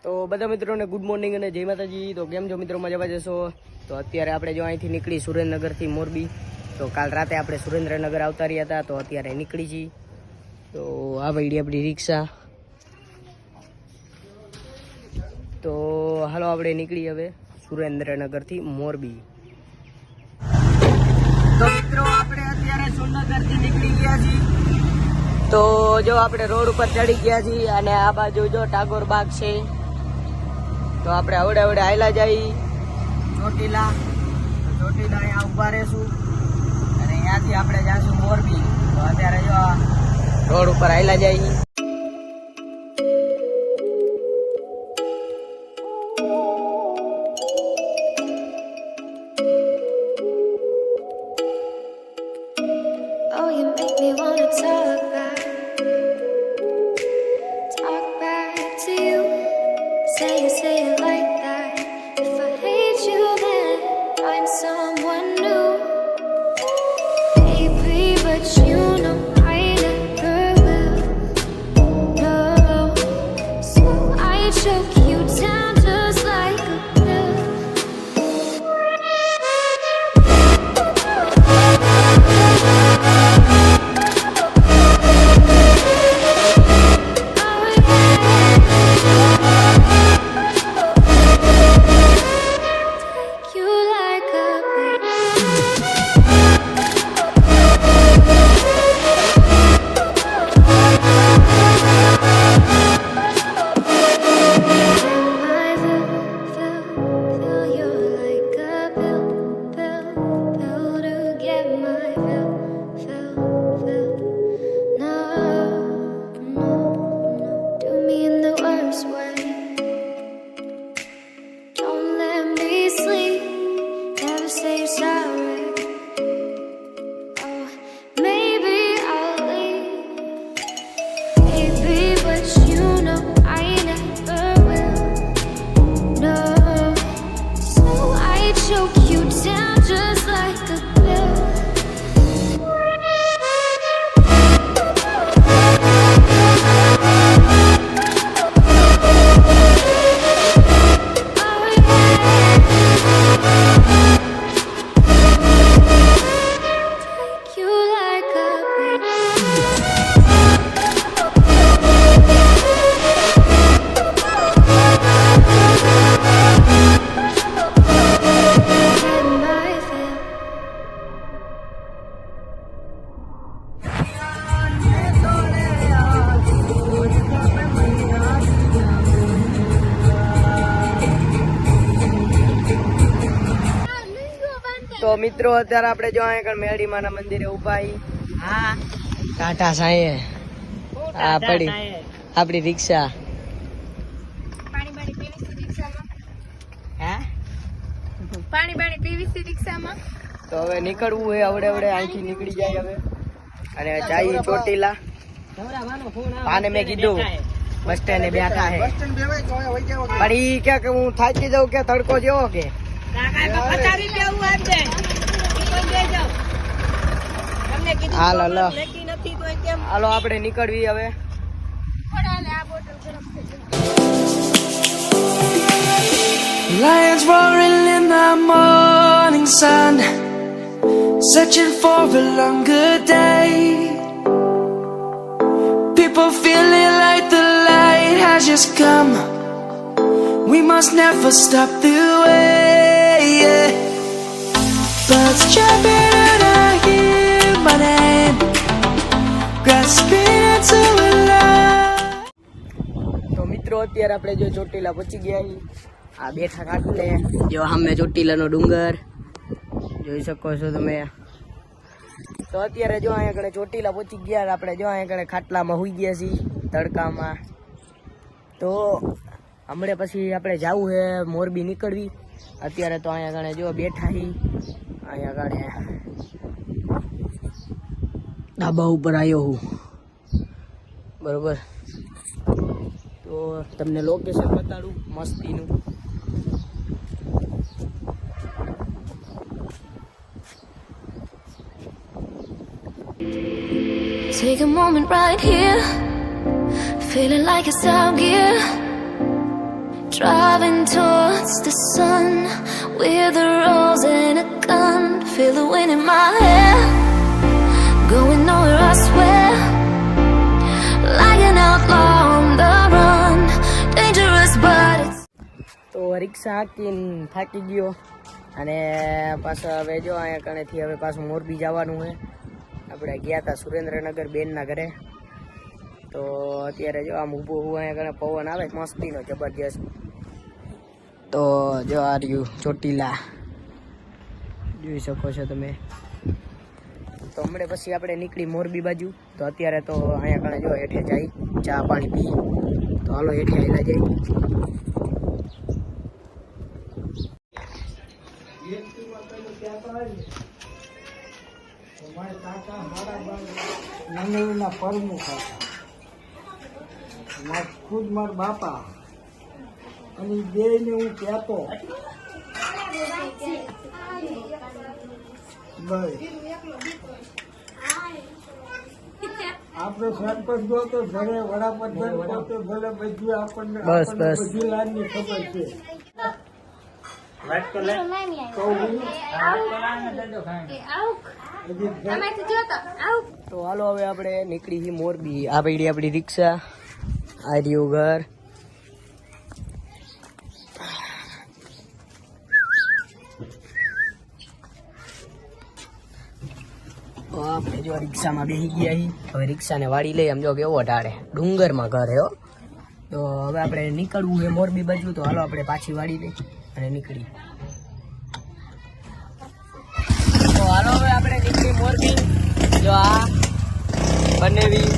તો બધા મિત્રોને ગુડ મોર્નિંગ અને જય માતાજી। તો કેમ છો મિત્રો, મજામાં જશો? તો અત્યારે આપણે જો અહીંથી નીકળી સુરેન્દ્રનગરથી મોરબી, તો કાલ રાતે આપણે સુરેન્દ્રનગર આવતા રહ્યા હતા, તો અત્યારે નીકળી છીએ। તો આ ભાઈ આપણી રિક્ષા, તો હાલો આપણે નીકળી હવે સુરેન્દ્રનગરથી મોરબી। તો મિત્રો આપણે અત્યારે સુરેન્દ્રનગરથી નીકળી ગયા છીએ। તો જો આપણે રોડ ઉપર ચડી ગયા છીએ અને આ બાજુ જો ટાગોર બાગ છે, તો આપણે આવડે આવડે આયલા જઈ ચોટીલા। ચોટીલા અહીંયા ઊભા રહેશું અને અહીંયાથી આપણે જાશું મોરબી। તો અત્યારે જો રોડ ઉપર આયલા જઈ। Oh, you make me wanna talk back to you. Say it like that. If I hate you, then find someone new. Baby, but you know I never will. No, so I choke you down just like a pill. તો મિત્રો અત્યારે આપણે જો અહીંયા મેરડી માના મંદિરે ઉભા છીએ। હા, ટાટા સાંયે આ પડી આપણી રિક્ષા। પાણી પીવીસી રિક્ષામાં। તો હવે નીકળવું હોય આવડે આવડે અહીંથી નીકળી જાય હવે અને જાય ચોટીલા। આને મેં કીધું બસ સ્ટેન્ડે બેઠા હે, પણ ઈ કે હું થાકી જાઉં કે તડકો જેવો કે હાલો આપણે નીકળવી હવે। Lions roaring in the morning sun, searching for a longer day. People feeling like the light has just come. We must never stop the way. Yeah. Birds jumping and I hear my name, grasping into a light. તો મિત્રો અત્યારે આપણે જો ચોટીલા પહોંચી ગયા છીએ। આ બેઠા કાઢલે જો સામે ચોટીલાનો ડુંગર જોઈ શકો છો તમે। તો અત્યારે જો અહીંયા કણે ચોટીલા પહોંચી ગયા, આપણે જો અહીંયા કણે ખાટલામાં હુઈ ગયા છીએ તડકામાં। તો હમણાં પછી આપણે જવું છે મોરબી નીકળવી। અત્યારે તો અહીંયા કણે જો બેઠા છીએ, અહીંયા કણે ધાબા ઉપર આવ્યો હું, બરોબર। તો તમને location બતાડું મસ્તીનું। Take a moment right here, feeling like it's out gear. Driving towards the sun with a rose and a gun. Feel the wind in my hair, going nowhere I swear. Like an outlaw on the run, dangerous but it's તો રિક્ષા હાંકીને થાકી ગયો અને પાછા હવે જો અહીંયા કણેથી હવે પાછું મોરબી જવાનું છે. આપણે ગયા હતા સુરેન્દ્રનગર બેનના ઘરે. તો અત્યારે જો આમ ઊભું હું અહીંયા કણે પવન આવે મસ્તીનો જબરજસ્ત. તો જો આ રહ્યું ચોટીલા જોઈ શકો છો તમે. તો હમણાં પછી આપણે નીકળી મોરબી બાજુ. તો અત્યારે તો અહીંયા કણે જો હેઠે જાય ચા પાણી પી. તો હાલો હેઠે આવેલા જાય. મંગળના પ્રમુખ હતા, ખુદ મારા બાપા અને બે ને હું કહેતો બસ આપણે સરપંચ જો તો ઘરે વડાપ્રધાન પોતે ભલે બધું આપણને બસ, બસ. બધી લાઈનની ખબર છે. તો હાલો હવે આપણે નીકળી છીએ મોરબી. આ પડી આપણી રિક્ષા, આ રહ્યું ઘર. તો આપણે જો રિક્ષામાં બેસી ગયા છીએ. હવે રિક્ષાને વાળી લઈ. આમ જો કેવો ઢાળે ડુંગરમાં ઘર હે હો. તો હવે આપણે નીકળવું છે મોરબી બાજુ. તો હાલો આપણે પાછી વાળી લઈ અને નીકળી. તો હાલો હવે આપણે નીકળી મોરબી. જો આ બનેવી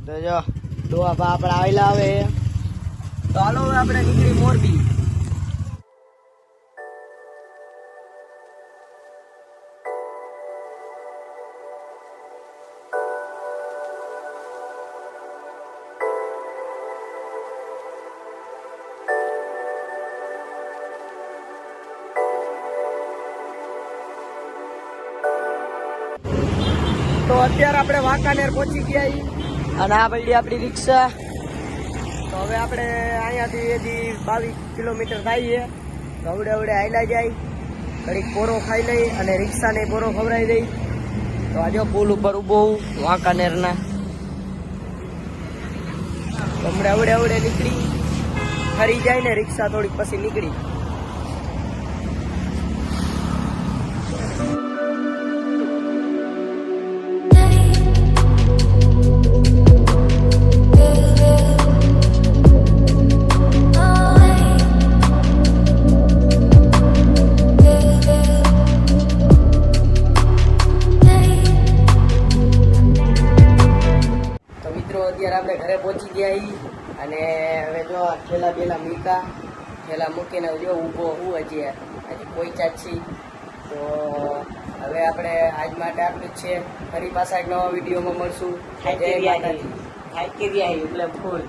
તો જો ડોહા બા આપણે આવેલા હવે. તો હાલો હવે આપણે નીકળી મોરબી. તો અત્યારે આપણે વાંકાનેર પહોંચી ગયા છીએ અને આ પડી આપણી રિક્ષા. તો હવે આપણે અહીંયાથી હજી 22 કિલોમીટર થાય છે. તો અવડે અવડે હાલ્યા જાય, ઘડીક પોરો ખાઈ લઈ અને રિક્ષાને પોરો ખવડાવી દઈ. તો આજે પુલ ઉપર ઊભો હું વાંકાનેરના. તો હમણાં અવડે અવડે નીકળી ફરી જાય ને રિક્ષા થોડીક પછી નીકળી. અત્યારે આપણે ઘરે પહોંચી ગયા છીએ અને હવે જો ઠેલા બેલા મૂકા. ઠેલા મૂકીને જો ઊભો હું હજી પહોંચ્યા જ છીએ. તો હવે આપણે આજ માટે આટલું જ છે. ફરી પાછા એક નવા વિડીયોમાં મળશું. જય માતાજી. થાકી ગયા એટલે ફૂલ.